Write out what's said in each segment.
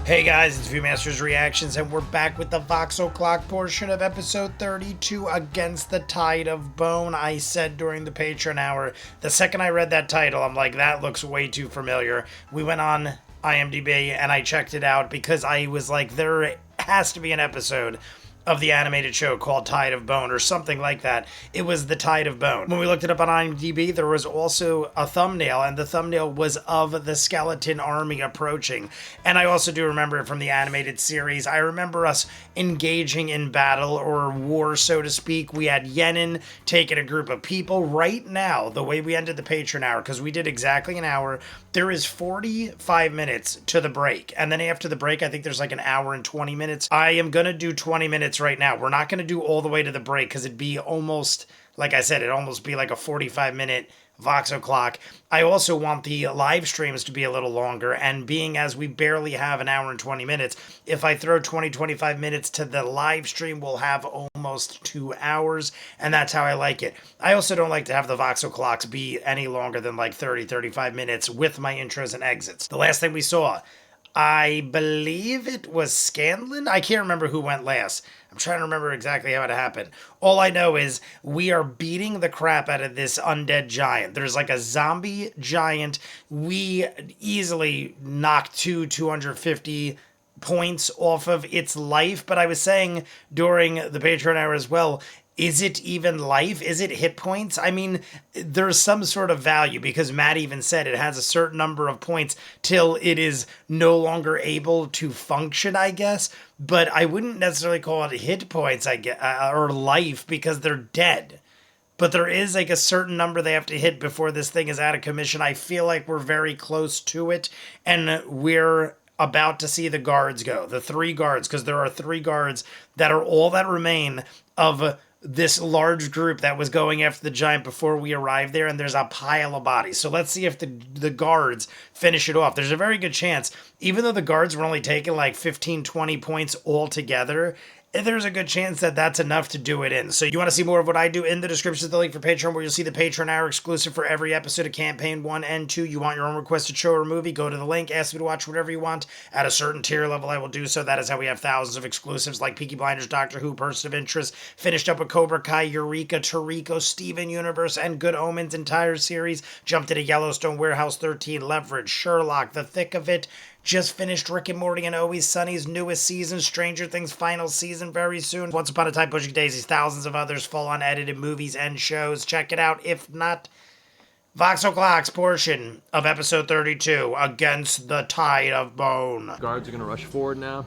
Hey guys, it's Viewmasters Reactions, and we're back with the Vox O'Clock portion of episode 32, Against the Tide of Bone. I said during the Patreon hour, the second I read that title, I'm like, that looks way too familiar. We went on IMDb and I checked it out because I was like, there has to be an episode of the animated show called Tide of Bone or something like that. It was the Tide of Bone. When we looked it up on IMDb, there was also a thumbnail, and the thumbnail was of the skeleton army approaching. And I also do remember it from the animated series. I remember us engaging in battle or war, so to speak. We had Yenin taking a group of people. Right now, the way we ended the Patreon hour, because we did exactly an hour, there is 45 minutes to the break. And then after the break, I think there's like an hour and 20 minutes. I am going to do 20 minutes right now. We're not going to do all the way to the break because it'd be almost, like I said, it'd almost be like a 45-minute Vox O'Clock. I also want the live streams to be a little longer, and being as we barely have an hour and 20 minutes, if I throw 25 minutes to the live stream, we'll have almost 2 hours, and that's how I like it. I also don't like to have the Vox O'Clocks be any longer than like 35 minutes with my intros and exits. The last thing we saw, I believe it was Scanlan. I can't remember who went last. I'm trying to remember exactly how it happened. All I know is we are beating the crap out of this undead giant. There's like a zombie giant. We easily knocked 250 points off of its life. But I was saying during the Patreon hour as well, is it even life? Is it hit points? I mean, there's some sort of value because Matt even said it has a certain number of points till it is no longer able to function, I guess. But I wouldn't necessarily call it hit points, I guess, or life, because they're dead. But there is like a certain number they have to hit before this thing is out of commission. I feel like we're very close to it, and we're about to see the guards go. The 3 guards, because there are 3 guards that are all that remain of this large group that was going after the giant before we arrived there, and there's a pile of bodies. So let's see if the guards finish it off. There's a very good chance, even though the guards were only taking like 15-20 points altogether, there's a good chance that that's enough to do it in. So you want to see more of what I do? In the description is the link for Patreon, where you'll see the Patreon hour exclusive for every episode of Campaign 1 and 2. You want your own requested show or movie, go to the link, ask me to watch whatever you want. At a certain tier level, I will do so. That is how we have thousands of exclusives like Peaky Blinders, Doctor Who, Person of Interest, finished up with Cobra Kai, Eureka, Toriko, Steven Universe, and Good Omens entire series. Jumped into Yellowstone, Warehouse 13, Leverage, Sherlock, The Thick of It. Just finished Rick and Morty and Always Sunny's newest season, Stranger Things final season very soon. Once Upon a Time, Pushing Daisies, thousands of others, full-on edited movies and shows. Check it out. If not, Vox O'Clock's portion of episode 32, Against the Tide of Bone. Guards are going to rush forward now.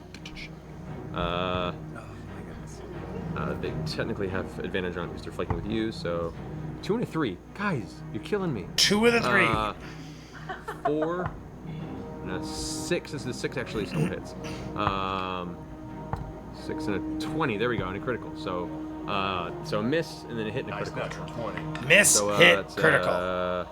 They technically have advantage on because they're flanking with you, so 2 and a 3. Guys, you're killing me. 2 of the 3. 4... And a 6. This is 6 actually still hits. 6 and a 20. There we go, and a critical. So a miss and then a hit and a critical. Natural 20. Miss, so, hit, critical.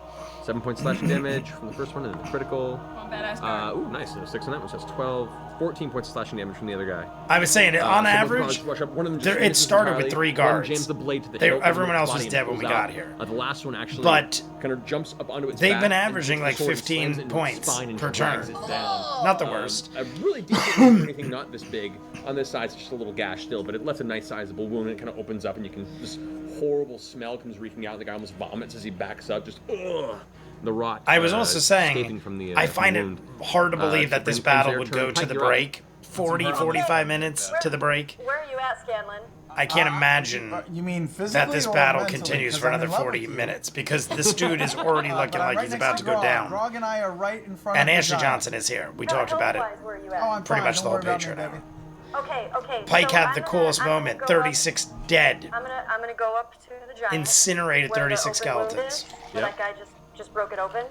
7 points slashing damage from the first one, and then the critical. Ooh, nice. So 6 on that one, so that's 12. 14 points of slashing damage from the other guy. I was saying, on average, it started with 3 guards. One jams the blade to the hilt, everyone else was dead when we got here. The last one actually kind of jumps up onto its they've back been averaging like 15 points per turn. Not the worst. A really decent wound, anything not this big. On this side, it's just a little gash still, but it left a nice sizable wound, and it kind of opens up, and you can, this horrible smell comes reeking out, and the guy almost vomits as he backs up, just ugh. The rot. I was also saying, I find it hard to believe that this battle would go to the break. 45 minutes to the break. Where are you at, Scanlan? I can't imagine You mean that this battle mentally? continues for another 40 minutes because this dude is already looking like he's about to go down. Grog and I are right in front And of Ashley Johnson is here. We talked about it Where are you at? Oh, I'm pretty fine. much the Don't whole worry about Patreon me, hour. baby. Okay. Pike so had the coolest moment. 36 dead. I'm gonna go up to the giant. Incinerated where the 36 open wound skeletons. is, so that guy just broke it open.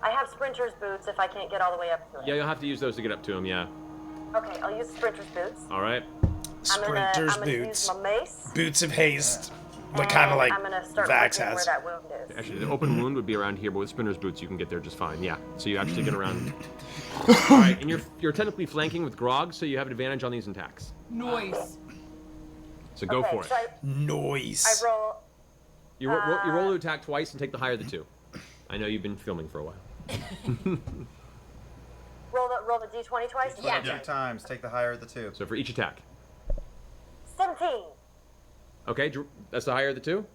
I have sprinter's boots if I can't get all the way up to it. Yeah, you'll have to use those to get up to him, yeah. Okay, I'll use sprinter's boots. All right. Sprinter's I'm gonna boots. use my mace. Boots of haste. Kind of like I'm gonna start Vax looking has. where that wound is. Actually, the open wound would be around here, but with sprinter's boots, you can get there just fine. Yeah. So you actually get around. All right, and you're technically flanking with Grog, so you have an advantage on these attacks. Noise. So go for it. So Noise. I roll. You roll to attack twice and take the higher of the 2. I know you've been filming for a while. roll the d20 twice? Yeah. 2 times. Take the higher of the two. So for each attack. 17. Okay, that's the higher of the two?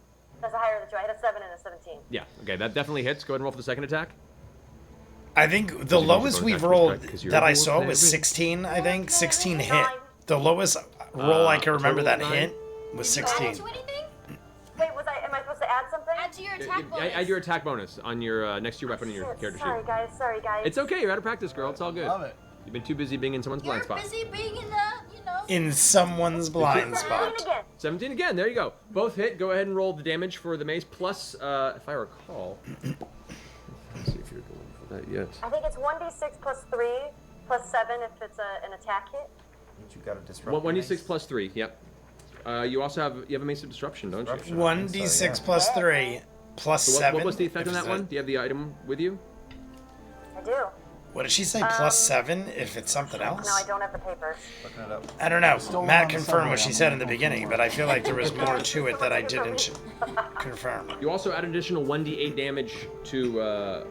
That's a higher of the two. I had a 7 and a 17. Yeah, okay, that definitely hits. Go ahead and roll for the second attack. I think the you lowest bonus we've action rolled strike 'cause you're that I a saw wolf, was baby. 16, I think. 16 hit. The lowest roll I can remember that total hit was Did you add 16. it to anything? Wait, am I supposed to add something? Add to your attack bonus. Add your attack bonus on your next to your weapon in your Shit, character sorry, sheet. Sorry, guys. It's okay, you're out of practice, girl. It's all good. Love it. You've been too busy being in someone's You're blind spot. busy being in the, In someone's blind 17 spot. again. 17 again, there you go. Both hit. Go ahead and roll the damage for the mace, plus, if I recall. Let's see if you're going for that yet. I think it's 1d6 plus 3 plus 7 if it's an attack hit. You got to disrupt. 1d6 plus 3, yep. You also have a mace of disruption, don't you? Disruption. 1d6 plus 3 plus So 7. what was the effect on if that one? it's Do you have the item with you? I do. What did she say? Plus 7 if it's something else? No, I don't have the paper. Looking it up. I don't know. Stolen Matt on the confirmed subway, what she I'm said in the looking beginning, but I feel like there was more to it that I didn't confirm. You also add an additional 1d8 damage to the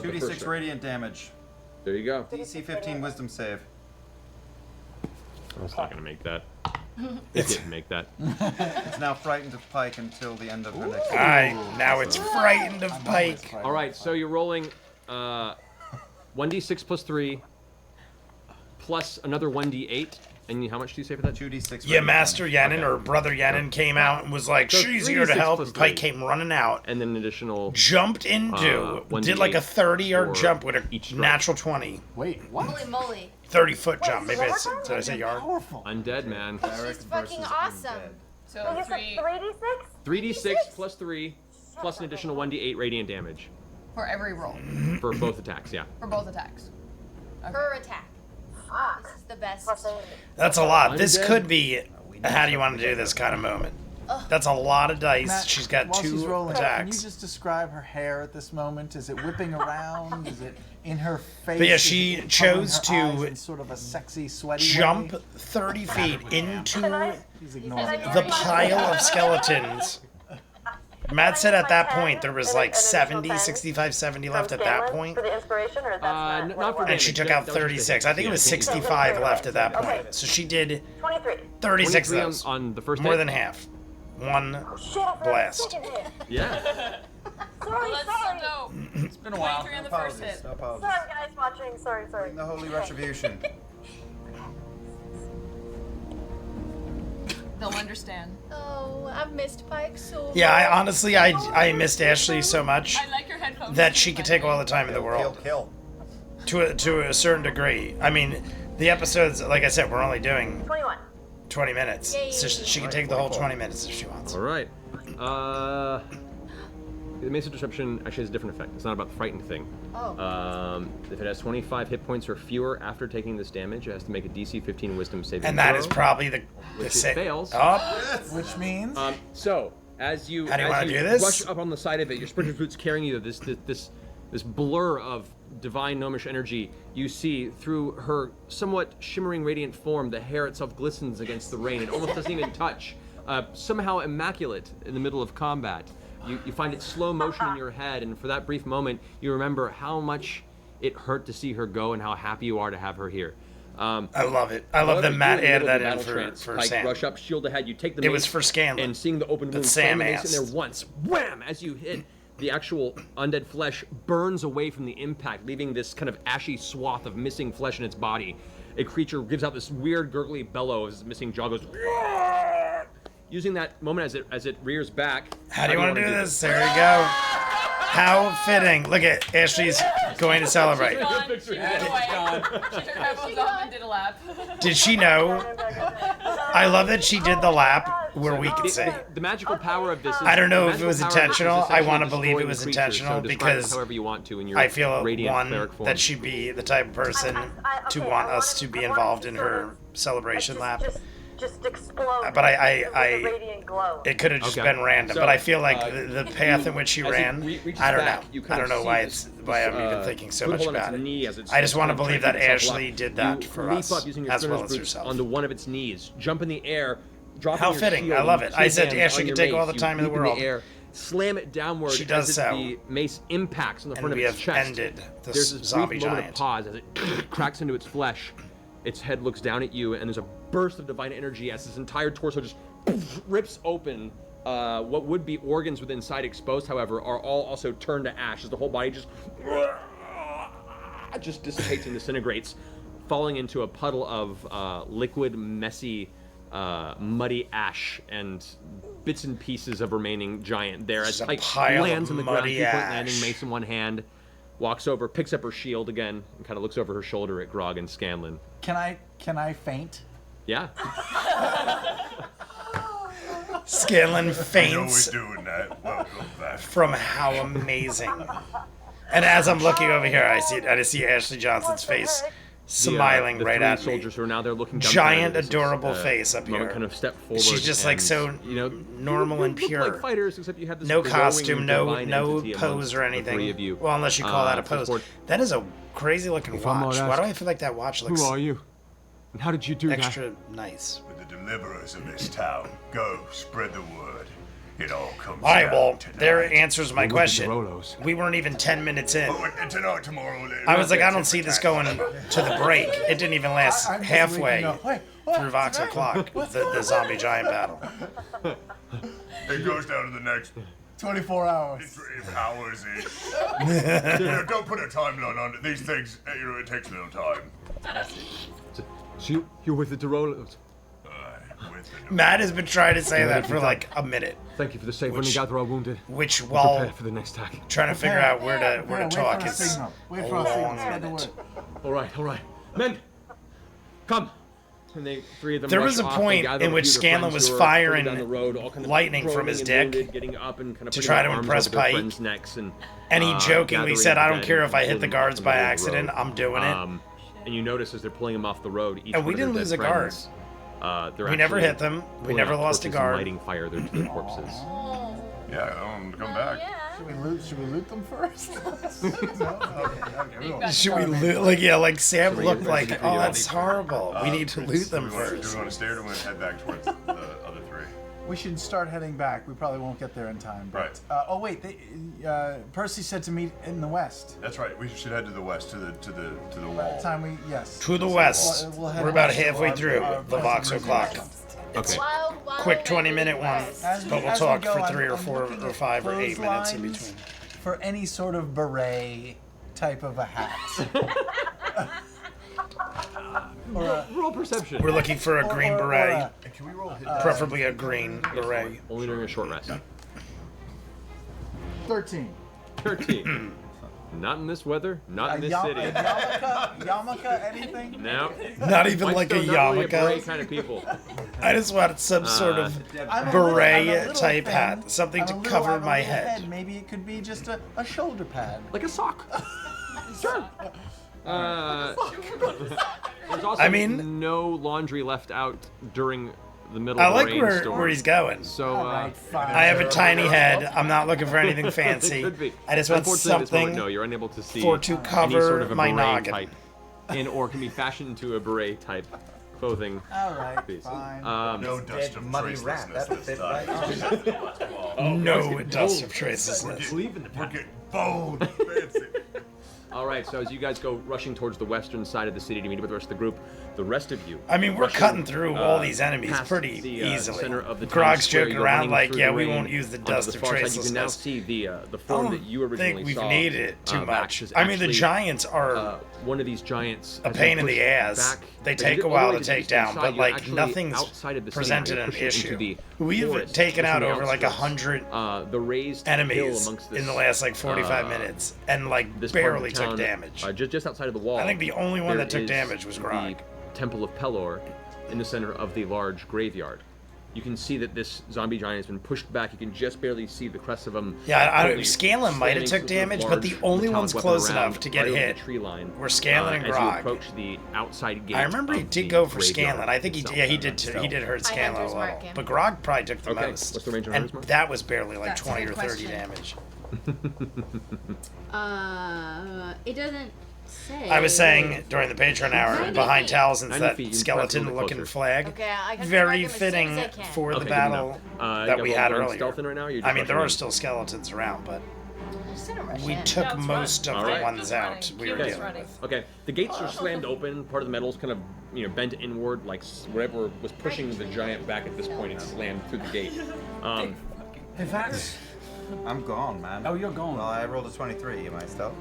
2d6 first strike. radiant damage. There you go. DC 15 wisdom save. I was not going to make that. It didn't make that. It's now frightened of Pike until the end of her next. Alright, now it's frightened of Pike. All right, so you're rolling 1d6 plus 3 plus another 1d8. And how much do you say for that? 2d6. Yeah, Master Yannin or Brother Yannin came out and was like, So she's here to 3d6 help, plus and Pike 3. came running out. And then an additional. Jumped into, 1d8 did like a 30-yard for jump with a each strike. natural 20. Wait, what? Holy moly. 30-foot jump, maybe it's, did I say yard? Powerful. Undead, man. She's fucking awesome. So So you said 3d6? 3d6 plus 3 plus an additional 1d8 radiant damage for every roll, for both attacks, yeah. for both attacks. Per attack. Fuck. This is the best. Plus 8. That's a lot. This Undead. could be a how do you want to do this kind of moment. That's a lot of dice. Matt, She's got while she's 2 rolling, Can you attacks. just describe her hair at this moment? Is it whipping around? Is it in her face? But yeah, Is she it covering chose her eyes to in sort of a sexy, sweaty Jump way? 30 feet into He's ignoring the me. pile of skeletons. Matt said at that point there was like 70, 65, 70 left at that point. For the inspiration, or that's not, Not for And she took out 36. I think it was 65 left at that point. So she did 23. 36 of 23 those. on the first More hit. than half. One Shit, I forgot the blast. second hit. Yeah. Sorry, Let's sorry. go. It's been a while. 23 on the No first apologies. hit. No apologies. Sorry, guys watching. Sorry. Bring the holy retribution. They'll understand. Oh, I've missed Pike so Yeah, much. I honestly, I missed Ashley so much I like your headphones. that she could take all the time in the Kill, world. kill. To a certain degree. I mean, the episodes, like I said, we're only doing 21. 20 minutes. Yay. So she can take the whole 20 minutes if she wants. All right. The Mace of Disruption actually has a different effect. It's not about the frightened thing. Oh. If it has 25 hit points or fewer after taking this damage, it has to make a DC 15 Wisdom saving And that throw. is probably the Which sa- it fails. Oh, Which means So as you How do you wanna do this? rush up on the side of it, your sprinter's boots carrying you. This blur of divine gnomish energy. You see through her somewhat shimmering radiant form, the hair itself glistens against the rain. It almost doesn't even touch. Somehow immaculate in the middle of combat. You find it slow motion in your head, and for that brief moment, you remember how much it hurt to see her go and how happy you are to have her here. I love it. I love that Matt added that in for Pike, Sam. rush up, shield ahead. You take the It mace was for Scanlan. and seeing the open wound, Sam slam the mace in there asked. once, wham! As you hit, the actual undead flesh burns away from the impact, leaving this kind of ashy swath of missing flesh in its body. A creature gives out this weird gurgly bellow as its missing jaw goes. Using that moment as it rears back. How do you want to do this? There you go. How fitting. Look at Ashley's going to celebrate. Gone. She ran away. She took her headphones off and did a lap. Did she know? I love that she did the lap where we could say. The magical power of this is, I don't know the if it was magical power of this is intentional. I essentially wanna believe it destroying was the creature, intentional so describe it because however you want to in your I feel, radiant one, cleric form. that she'd be the type of person to want us to be involved in her celebration lap. Just explode. But with a radiant glow. It could have just Okay. been random, So, but I feel like the path in which she As it ran, reaches I don't back, know. you I kind don't of know see why this- why I'm this, even thinking so foothold much on its about it. knee as it's I just want to kind of believe trying that keep itself Ashley alive. did that You for leap us, up using your as well sprinter's as boots herself. onto one of its knees, jump in the air, drop How your fitting. shield, I love it. two I said hands Ashley on could your take all mace. the time You in the leap world. air, slam it downward She does as so. the mace impacts on the And front of we its have chest. ended the There's this zombie brief moment giant. of pause as it cracks into its flesh. Its head looks down at you, and there's a burst of divine energy as its entire torso just rips open. What would be organs within inside exposed, however, are all also turned to ash as the whole body just dissipates and disintegrates, falling into a puddle of liquid, messy, muddy ash and bits and pieces of remaining giant there. As Just a Pike pile of lands on the ground, muddy two-point ash. landing, mace in one hand, walks over, picks up her shield again, and kind of looks over her shoulder at Grog and Scanlan. Can I faint? Yeah. Scanlan faints doing that. Welcome back. from how amazing. And as I'm looking over here, I see Ashley Johnson's face smiling the right three at me. soldiers who are now there looking down. Giant, adorable face up Moment here. kind of step forward. She's just like and, so you know, normal and you look pure. like fighters, except you have this No glowing costume, no divine entity pose amongst or the anything. three of you. Well, unless you call that a Steps pose. forward. That is a crazy looking If I might watch. Why ask, do I feel like that watch looks you? And how did you do extra nice? With the deliverers of this town, go spread the word. It all comes All right, down well, tonight. there answers my Look at the question. Rolos. We weren't even 10 minutes in. Oh, and tonight, tomorrow. I was like, I don't see this going to the break. It didn't even last I'm just halfway waking up. Wait, what? through Vox O'Clock, the zombie giant battle. It goes down to the next 24 hours. 3 hours-ish. Don't put a timeline on it. These things, it takes a little time. So you're with the Rolos. With the Matt has been trying to say that for like a minute, Thank you for the save. When Which- you gather our wounded, which prepare while for the next attack. trying to figure out where to Wait talk for a is signal. Wait a for a signal. long Spread the minute. word. All right, men, come. And they three of them. There rush was a off. point They gather in a which few of their Scanlan friends was who are firing further down the road, all kind of lightning from groaning his and dick wounded, getting up and kind of to putting try their to arms impress over their Pike. friends' necks and And he jokingly gathering said, "I don't again care if I hit in the guards in by middle of the accident. road. I'm doing it." And you notice as they're pulling him off the road, each And we one of their didn't dead lose a guard. friends, We never hit them. We pulling never out lost a torches guard. and lighting fire to their corpses. Yeah, I want them to come back. Yeah. Should we loot them first? No? Okay, we won't. Should we loot? Like Sam Should we looked get like, ready to oh, do that's that? horrible. We need to loot them Do first. we want to stay or do we want to head back towards the other three? We should start heading back. We probably won't get there in time. But, Right. oh wait, Percy said to meet in the west. That's right. We should head to the west, to the By the wall. time we To the west. We'll head We're about west to halfway our- through our the Vox present O'Clock. position. Okay. Wild, wild Quick and 20-minute one, west. As we- but we'll as we talk go, for I'm- 3 or I'm 4 looking or at 5 or 8 minutes in clotheslines between. For any sort of beret type of a hat. or a, Roll perception. We're looking for a green or beret, And can we roll hit preferably a green beret. Only during a short rest. 13. 13. Not in this weather. Not in this city. A yarmulke, anything? No. Not even like a Whitestone, not really yarmulke. beret kind of people. I just wanted some sort of I'm a beret little type thin. hat, something I'm to a little- cover I'm a my little head. Maybe it could be just a shoulder pad. Like a sock. Sure. There's also I mean- no laundry left out during the middle I of the like rain where storm. he's going. So, All right, fine. I have a tiny head. I'm not looking for anything fancy. It could be. I just want Unfortunately, at this moment, something no, you're unable to see for to any cover sort of a my beret noggin. type, or can be fashioned into a beret type clothing All right, piece. fine. No dust of muddy rat. tracelessness That would this fit time. No dust of tracelessness. We're getting bold, fancy. All right, so as you guys go rushing towards the western side of the city to meet with the rest of the group, the rest of you. I mean, we're rushing, cutting through all these enemies past pretty the, easily. Center of the town Grog's square, joking you're around running like, through yeah, the we rain won't use the onto dust the of far side. You can now tracelessness. see the I form don't that you originally think we've saw. needed it too Vax much. is I mean, the actually, giants are one of these giants a has pain been in the pushed ass. back. They But take you a did- while all the to way take the eastern down, side, but you're like actually nothing's outside of the city. presented You're an pushing into issue. the We've forest, taken pushing out the over like outskirts. 100 The raised hill enemies amongst this, in the last like 45 minutes, and like this part of barely the took town, damage. just outside of the wall. I think the only one there that took is damage was Grog. The Temple of Pelor in the center of the large graveyard. You can see that this zombie giant has been pushed back. You can just barely see the crest of him. Yeah, Scanlan might have took damage, but the only ones close around, enough to get right over hit the tree line, were Scanlan and as Grog. you approach the outside gate. I remember he of did the go for graveyard Scanlan. I think he itself. did hurt I Scanlan a Hunter's Mark little, him. but Grog probably took the Okay, most. what's the range on and Hunter's Mark? that was barely like That's a 20 or good 30 question. damage. It doesn't I was saying during the Patreon hour, 90 behind feet. Talzin's 90 that feet, you can press a little bit skeleton-looking closer. flag. Okay, I can Very mark him as soon fitting as I can. for the Okay, good battle enough. that You we got had one earlier. stealth in right now, or you're I just mean, there rushing are in? still skeletons around, but Just gonna rush we in. took No, it's most running. of the Alright. ones Just out running. we were Just dealing running. with. Okay, the gates are slammed open. Part of the metal's kind of, bent inward, like whatever was pushing the giant back at this point. It's slammed through the gate. Hey, Vax. I'm gone, man. Oh, you're gone. Well, I rolled a 23. Am I stealth?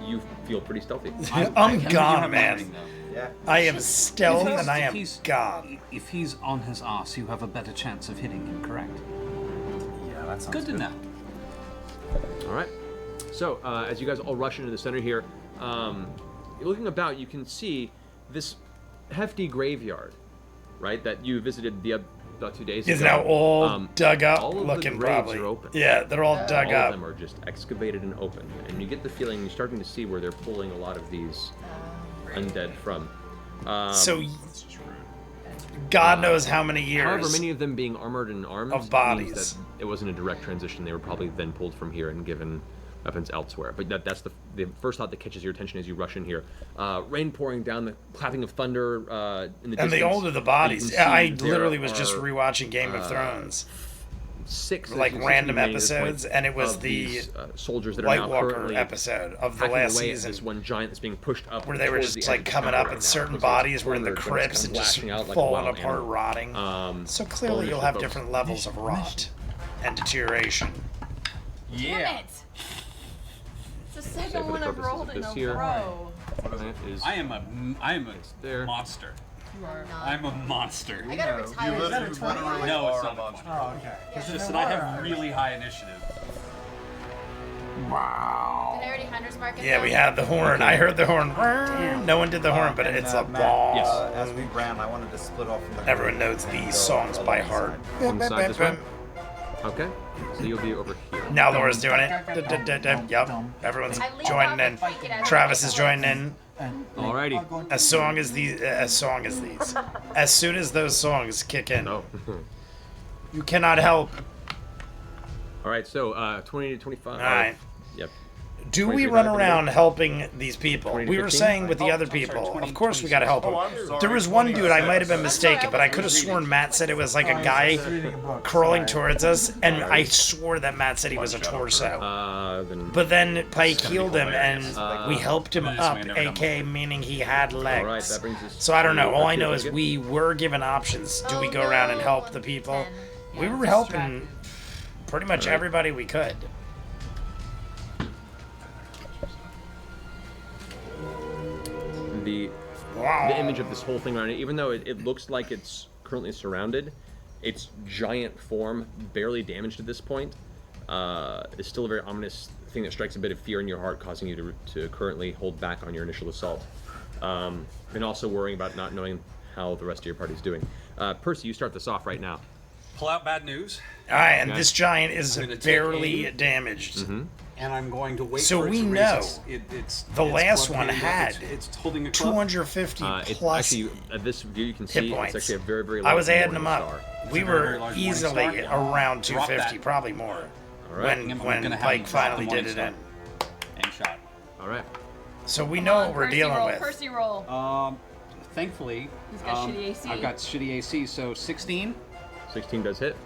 You feel pretty stealthy. I'm gone, man. Yeah. I am stealth If and I am he's- gone. If he's on his ass, you have a better chance of hitting him, correct? Yeah, that sounds Good to know. All right. So as you guys all rush into the center here, looking about, you can see this hefty graveyard, right? That you visited about 2 days Is ago. now all dug up, all of looking the graves probably. are open. Yeah, they're all dug all up. of them are just excavated and open, and you get the feeling you're starting to see where they're pulling a lot of these undead from. So, God knows how many years. However, many of them being armored and armed of bodies. means that it wasn't a direct transition. They were probably then pulled from here and given weapons elsewhere. But that's the first thought that catches your attention as you rush in here. Rain pouring down, the clapping of thunder in the distance. And the older the And bodies. you can Yeah, I see there literally was just are, rewatching Game of Thrones. 6 like six random remaining at this point episodes, and it was of the these, soldiers that are White now Walker currently episode of the hacking last away at season. this one giant that's being pushed up Where they were towards just the edge like of the coming tower up right and now. certain Looks like it's bodies were in the cornered, but it's crypts kind and of just lashing out like a falling wild apart, animal. rotting. So clearly bullish you'll for have folks. different levels of rot and deterioration. Damn it! It's the Say second for the one I've purposes of rolled in this a here. row. That is I am a there. monster. You are not. I'm a monster. I gotta retire. You literally No, it's are a not. monster. Oh, okay. It's just that I have really high initiative. Did I already Hunter's Mark it Yeah, down? we had the horn. I heard the horn. No one did the horn, but And, it's a Matt, ball. Yes. As we ran, I wanted to split off from the Everyone group knows and these go songs by alongside. heart. Inside this one? Okay. So you'll be over here. Now Laura's doing it. Yep. Everyone's I leave joining off in. the bike and I Travis make is it joining work. in. Alrighty. As these. As soon as those songs kick in, Oh. you cannot help. All right. So 20 to 25. All right. Yep. Do we 23 run back, around helping these people? 20 to We were 15? saying with the other people, of course we gotta help them. There was one dude, I might have been mistaken, but I could have sworn Matt said it was like a guy crawling towards us, and I swore that Matt said he was a torso. Then. But then Pike healed him, and we helped him this up, way, never aka meaning he had All right. legs. That brings us. So I don't know. to All I up know here, is Megan. we were given options. Do we Oh, go around and no, help the 1 to people? 10. We Yeah, were I'm helping pretty much Alright. everybody we could. the Wow. the image of this whole thing around it, even though it looks like it's currently surrounded, its giant form, barely damaged at this point, is still a very ominous thing that strikes a bit of fear in your heart, causing you to currently hold back on your initial assault. And also worrying about not knowing how the rest of your party's doing. Percy, you start this off right now. Pull out bad news, All right, and Okay. this giant is I'm gonna take barely aim. damaged. and I'm going to wait So for it we to raise know it's the it's last club one hand, had it's holding a club. 250 It's plus actually, at this view, you can hit see points. it's actually a very, very I large was adding them morning up. star. We a very, very were large morning easily star. around Drop 250, that. probably more. All right. When I'm when gonna have Pike him drop finally the did it morning in. Aim shot. All right. So we know what we're Percy dealing roll, with. Percy roll. Thankfully, He's got shitty AC. I've got shitty AC, so 16. 16 does hit.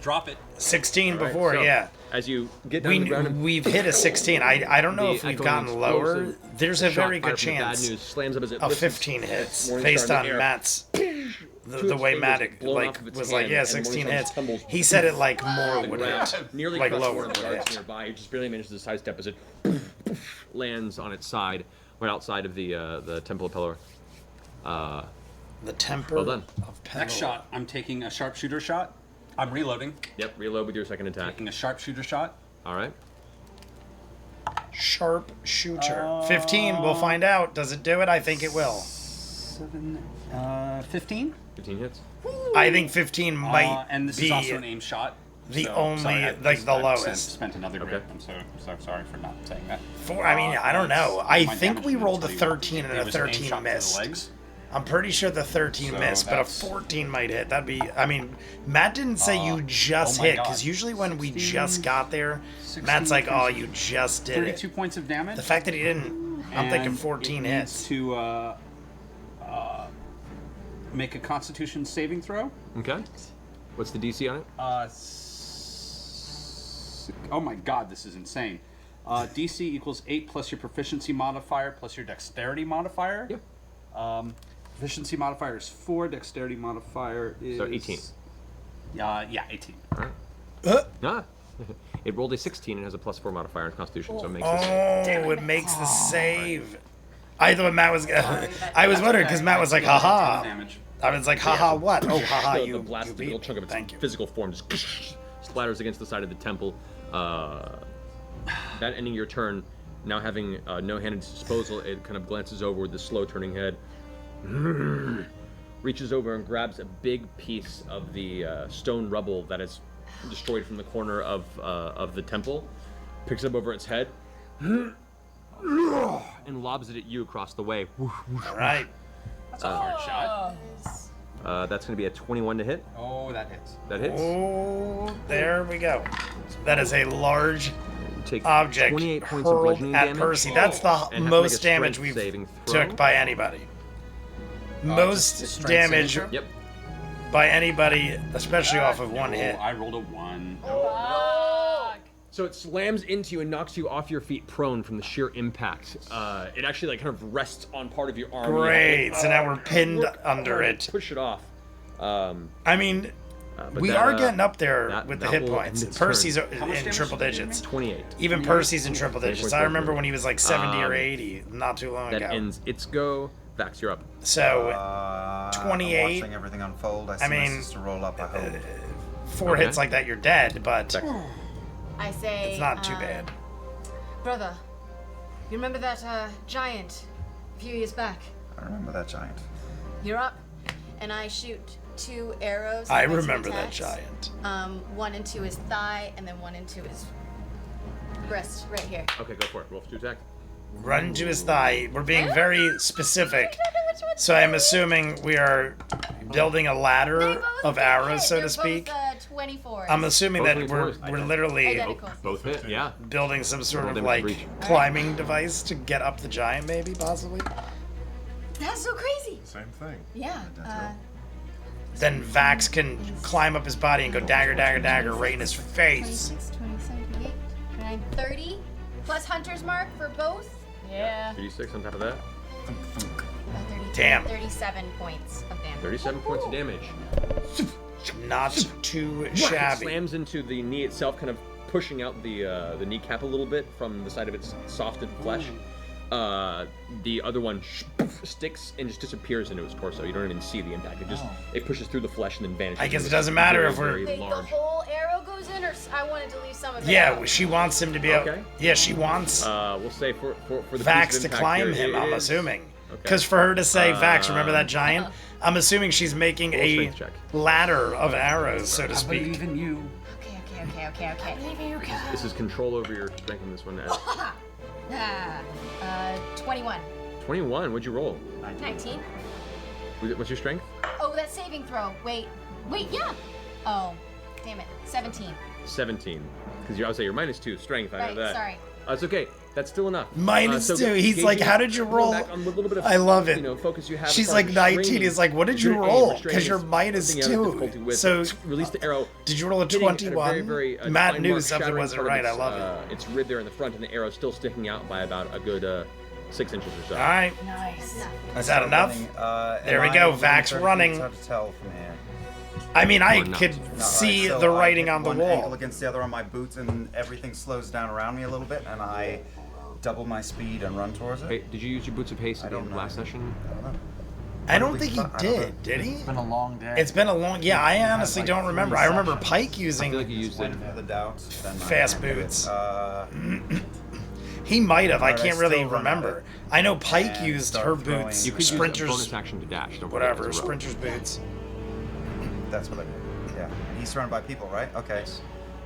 Drop it. 16 All right, before, so, yeah. As you get down the ground and We've hit a 16. I don't know the if we've echoing gotten lower. explosive There's a shot very fired good from the bad chance news slams up as it of lifts 15 hits Morning based Star on in the air. Matt's the its way fingers Matt blown off of its was like, hand, yeah, and 16 Morningstar hits. tumbles He said it like more the would ground, hit, nearly like crushes lower one of would the guards hit. nearby. He just barely manages to sidestep as it lands on its side, right outside of the Temple of Pelor. The temper Well done. of Pelor. Next shot, I'm taking a sharpshooter shot. I'm reloading. Yep, reload with your second attack. Taking a sharpshooter shot. All right. Sharp shooter. 15. We'll find out. Does it do it? I think it will. 15. 15 hits. I think 15 might And this be is also an aim shot. the so, only- sorry, like, the I've lowest. Spent another Okay. grip. I'm so sorry for not saying that. I mean, I don't know. I My think damage we didn't rolled a tell you. 13 and It a was an aim 13 shot to the missed. legs. I'm pretty sure the 13 So missed, but a that's- 14 might hit. That'd be. I mean, Matt didn't say you just oh my hit, God. because usually when we 16, just got there, 16, Matt's like, "Oh, you just did 32 it." points of damage. The fact that he didn't I'm thinking And 14 it needs hits. to make a Constitution saving throw. Okay. What's the DC on it? Oh my god, this is insane. DC equals 8 plus your proficiency modifier plus your dexterity modifier. Yep. Proficiency modifier is 4, dexterity modifier is... So 18. Yeah, 18. Ah. It rolled a 16 and has a +4 modifier in Constitution, so it makes Oh, it makes the save. I thought Matt was. I was wondering because Matt was like, haha. Damage. I was like, haha, what? Oh, haha, the you blast, the beat little me. chunk of its Thank you. physical form just splatters against the side of the temple. That ending your turn, now having no hand at its disposal, it kind of glances over with the slow turning head, reaches over and grabs a big piece of the stone rubble that is destroyed from the corner of the temple, picks it up over its head, and lobs it at you across the way. All right. That's a hard shot. That's going to be a 21 to hit. Oh, that hits. That hits. Oh, there we go. That is a large Take object 28 points of hurled bludgeoning at damage. Percy. That's the And have to make most a damage strength we've saving throw. took by anybody. just Most strength damage saving Yep. by anybody, especially off of one hit. I rolled a 1. So it slams into you and knocks you off your feet prone from the sheer impact. It actually like kind of rests on part of your arm. Great. So now we're pinned Work under hard it. to Push it off. I mean, But we that, are getting up there with the that hit will points. end its Percy's turn. in damage triple did you digits. 28. Even Percy's in triple digits. 20 I points remember worth. when he was like 70 or 80 not too long That ago. ends its go. Vax, you're up. So, I'm 28. watching everything unfold. I see mean, my sister roll up. I hope. 4 Okay. hits like that, you're dead, but Vax. I say. it's not too bad. Brother, you remember that giant a few years back? I remember that giant. You're up, and I shoot 2 arrows. I with my 2 remember that attacks. giant. One into his thigh, and then one into his breast, right here. Okay, go for it. Roll for 2 attack. Run into his thigh. We're being very specific. So I'm assuming we are building a ladder of arrows, so to speak. 24. I'm assuming Both that we're 24s. literally Identical. Both hit, yeah. building some sort Roll of damage like for each. climbing device to get up the giant, maybe, possibly. That's so crazy. Same thing. Yeah. Then Vax can climb up his body and go dagger, dagger, dagger right in his face. 26, 27, 28, 29, 30. Plus Hunter's Mark for both. Yeah. 36 on top of that. 32, Damn. 37 points of damage. 37 points of damage. Not too It shabby. slams into the knee itself, kind of pushing out the kneecap a little bit from the side of its softened flesh. The other one sticks and just disappears into its torso. You don't even see the impact. It pushes through the flesh and then vanishes. I guess into it doesn't this matter very, if we're- very Wait, the large. whole arrow goes in, or I wanted to leave some of it Yeah, out? she wants him to be able. Okay. Yeah, she wants We'll say for the Vax piece of to impact climb here, him, it I'm is- assuming. Okay. Because for her to say, Vax, remember that giant? I'm assuming she's making Roll a strength check. ladder of arrows, so to I speak. believe in you. Okay. This is control over your strength in this one. 21. 21. What'd you roll? 19. What's your strength? Oh, that saving throw. Wait, yeah. Oh, damn it. 17. 17. Because I would say you're -2 strength. I know Right, that. sorry. It's okay. That's still enough. -2. He's gauging like, how did you roll? back on what little bit of, I love it. Focus you have. She's as far like as 19. restraining- He's like, what did you your aim, roll? restraining Because you're is -2. something you have difficulty with. So Release the arrow. did you roll a hitting at 21? very, very, Matt fine knew mark, something shattering wasn't part of right. I its, love it. Its rib there in the front, and the arrow still sticking out by about a good 6 inches or so. All right. Nice. Is that enough? There we go, Vax running. It's hard to tell from here. I mean, I Or not. could Not see right, so the I writing hit on the one ankle wall. against the other on my boots, and everything slows down around me a little bit, and I double my speed and run towards it. Hey, did you use your boots of haste I in don't the know. last session? I don't know. I don't think he I don't know. did he? It's been a long day. It's been a long. Yeah, I honestly like don't 3 remember. I remember sessions. Pike I feel using. like you used it. Went for the doubt. Then I Fast can't do it. boots. He might have. I Alright, I can't really still run remember. at it. I know Pike And used start her throwing. boots. You could use a Sprinters, bonus action to dash. Don't forget, whatever. it's a row. Sprinters boots. That's what I did. Yeah. He's surrounded by people, right? Okay.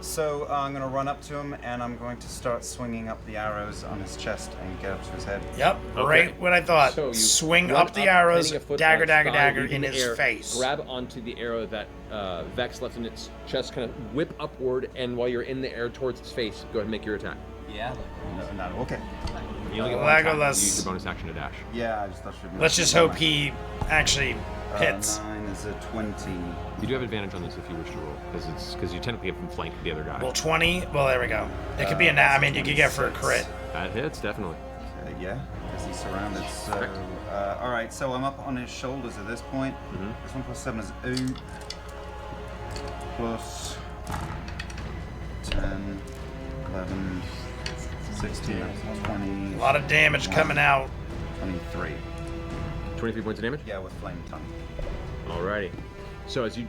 So I'm going to run up to him, and I'm going to start swinging up the arrows on his chest and get up to his head. Yep, Okay. right what I thought. So you Swing run up the arrows, hitting a foot dagger, on dagger, thigh, dagger leaping in the his air, face. Grab onto the arrow that Vex left in its chest, kind of whip upward, and while you're in the air towards its face, go ahead and make your attack. Yeah. No, okay. You only get one attack. You Legolas. use your bonus action to dash. Yeah, I just thought she'd. Let's just hope he actually hits. 9 is a 20. You do have advantage on this if you wish to roll, because you technically have flanked the other guy. Well, 20. Well, there we go. It could be a nat. I mean, you could get for a crit. That hits, definitely. Yeah, because he's surrounded. So, all right. So I'm up on his shoulders at this point. This 1 plus 7 is 8. Plus 10, 11, 16, that's 20. A lot of damage coming out. 23. 23 points of damage? Yeah, with flame tongue. Alrighty. So as you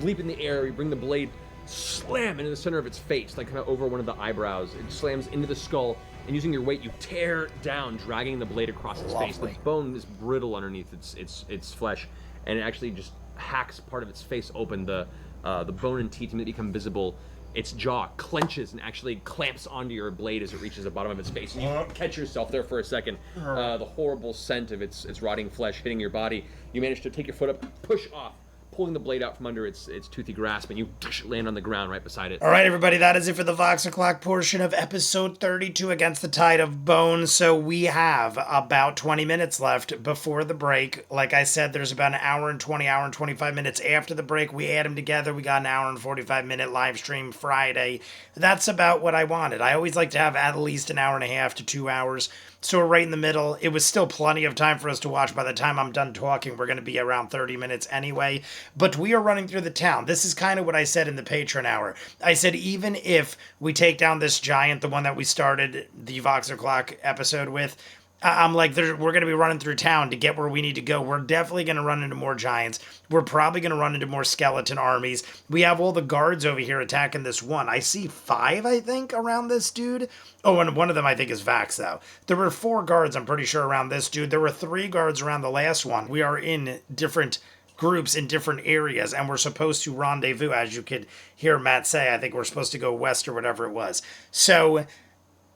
leap in the air, you bring the blade slam into the center of its face, like kind of over one of the eyebrows. It slams into the skull, and using your weight, you tear down, dragging the blade across its face. The bone is brittle underneath its flesh, and it actually just hacks part of its face open. The bone and teeth immediately become visible. Its jaw clenches and actually clamps onto your blade as it reaches the bottom of its face. And you catch yourself there for a second. The horrible scent of its rotting flesh hitting your body. You manage to take your foot up, push off, pulling the blade out from under its toothy grasp, and you land on the ground right beside it. All right, everybody, that is it for the Vox O'Clock portion of episode 32 Against the Tide of Bone. So we have about 20 minutes left before the break. Like I said, there's about an hour and 25 minutes after the break. We add them together. We got an hour and 45-minute live stream Friday. That's about what I wanted. I always like to have at least an hour and a half to 2 hours. So we're right in the middle. It was still plenty of time for us to watch. By the time I'm done talking, we're going to be around 30 minutes anyway. But we are running through the town. This is kind of what I said in the Patreon hour. I said even if we take down this giant, the one that we started the Vox O'Clock episode with, I'm like, we're going to be running through town to get where we need to go. We're definitely going to run into more giants. We're probably going to run into more skeleton armies. We have all the guards over here attacking this one. I see 5, I think, around this dude. Oh, and one of them, I think, is Vax, though. There were 4 guards, I'm pretty sure, around this dude. There were 3 guards around the last one. We are in different groups in different areas, and we're supposed to rendezvous, as you could hear Matt say. I think we're supposed to go west or whatever it was. So,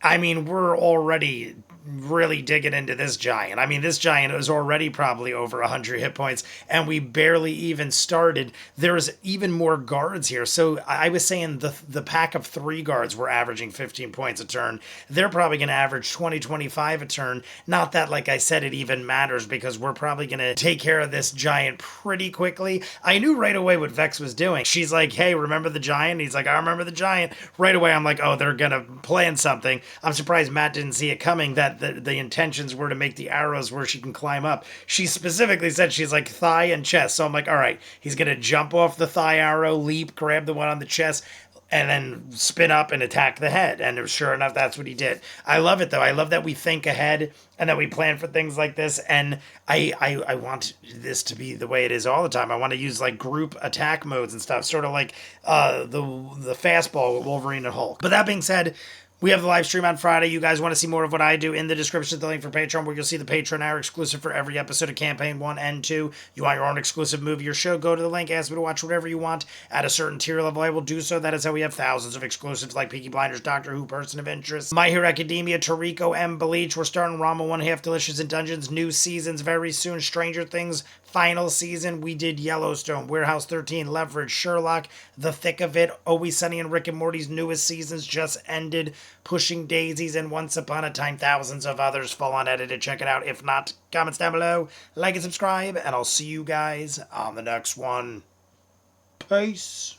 I mean, we're already really digging into this giant. I mean, this giant is already probably over 100 hit points, and we barely even started. There's even more guards here. So I was saying the pack of 3 guards were averaging 15 points a turn. They're probably going to average 20, 25 a turn. Not that, like I said, it even matters, because we're probably going to take care of this giant pretty quickly. I knew right away what Vex was doing. She's like, hey, remember the giant? He's like, I remember the giant. Right away, I'm like, oh, they're going to plan something. I'm surprised Matt didn't see it coming, that the intentions were to make the arrows where she can climb up. She specifically said she's like thigh and chest. So I'm like, all right, he's going to jump off the thigh arrow, leap, grab the one on the chest, and then spin up and attack the head. And sure enough, that's what he did. I love it, though. I love that we think ahead and that we plan for things like this. And I want this to be the way it is all the time. I want to use like group attack modes and stuff, sort of like the fastball with Wolverine and Hulk. But that being said, we have the live stream on Friday. You guys want to see more of what I do? In the description, the link for Patreon, where you'll see the Patreon hour exclusive for every episode of Campaign 1 and 2. You want your own exclusive movie or show? Go to the link, ask me to watch whatever you want. At a certain tier level, I will do so. That is how we have thousands of exclusives like Peaky Blinders, Doctor Who, Person of Interest, My Hero Academia, Toriko, and Bleach. We're starting Rama 1/2 Delicious in Dungeons. New seasons very soon. Stranger Things, final season. We did Yellowstone, Warehouse 13, Leverage, Sherlock, The Thick of It, Always Sunny and Rick and Morty's newest seasons just ended. Pushing Daisies, and Once Upon a Time, thousands of others full unedited. Check it out. If not, comments down below, like and subscribe, and I'll see you guys on the next one. Peace.